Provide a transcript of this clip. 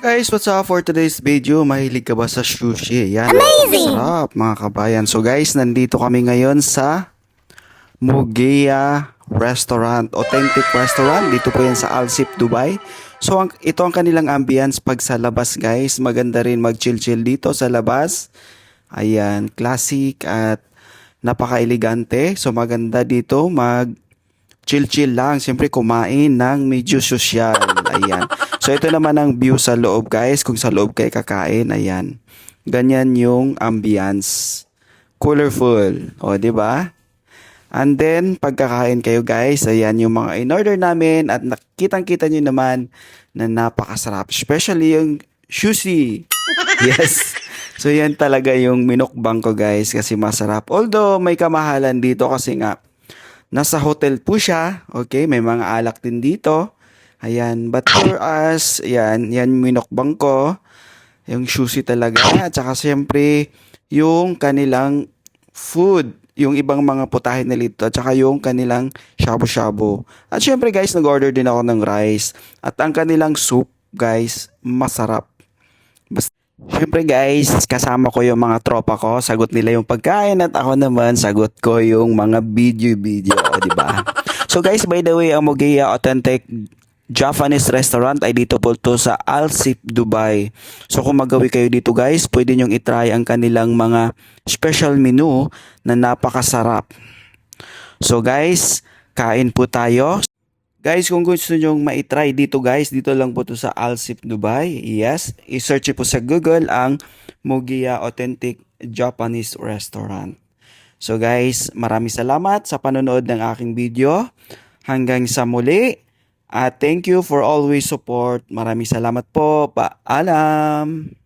Guys, what's up for today's video? Mahilig ka ba sa sushi? Yan. Amazing! Sarap mga kabayan. So guys, nandito kami ngayon sa Mugia Restaurant. Authentic Restaurant. Dito po yan sa Alsip, Dubai. So ito ang kanilang ambience pag sa labas guys. Maganda rin mag-chill-chill dito sa labas. Ayan, classic at napaka-elegante. So maganda dito chill-chill lang. Siyempre kumain ng medyo sosyal. Ayan. So ito naman ang view sa loob guys. Kung sa loob kayo kakain, ayan. Ganyan yung ambience. Colorful. O, di ba? And then, pagkakain kayo guys, ayan yung mga in-order namin at nakitang-kita nyo naman na napakasarap. Especially yung sushi. Yes. So yan talaga yung minukbang ko guys kasi masarap. Although may kamahalan dito kasi nga nasa hotel po siya. Okay, may mga alak din dito. Ayan, but for us, yan minukbang ko. Yung sushi talaga. At saka siyempre, yung kanilang food. Yung ibang mga putahe na dito. At saka yung kanilang shabu-shabu. At siyempre guys, nag-order din ako ng rice. At ang kanilang soup, guys, masarap. Siyempre guys, kasama ko yung mga tropa ko. Sagot nila yung pagkain at ako naman, sagot ko yung mga video-video. Di ba? So guys, by the way, ang Mugia Authentic Japanese restaurant ay dito po to sa Alsip, Dubai. So kung magawi kayo dito guys, pwede nyong itry ang kanilang mga special menu na napakasarap. So guys, kain po tayo. Guys, kung gusto nyong ma-try dito guys, dito lang po to sa Alsip, Dubai. Yes, i-search po sa Google ang Mugia Authentic Japanese Restaurant. So guys, maraming salamat sa panonood ng aking video. Hanggang sa muli. At thank you for always support. Maraming salamat po. Paalam!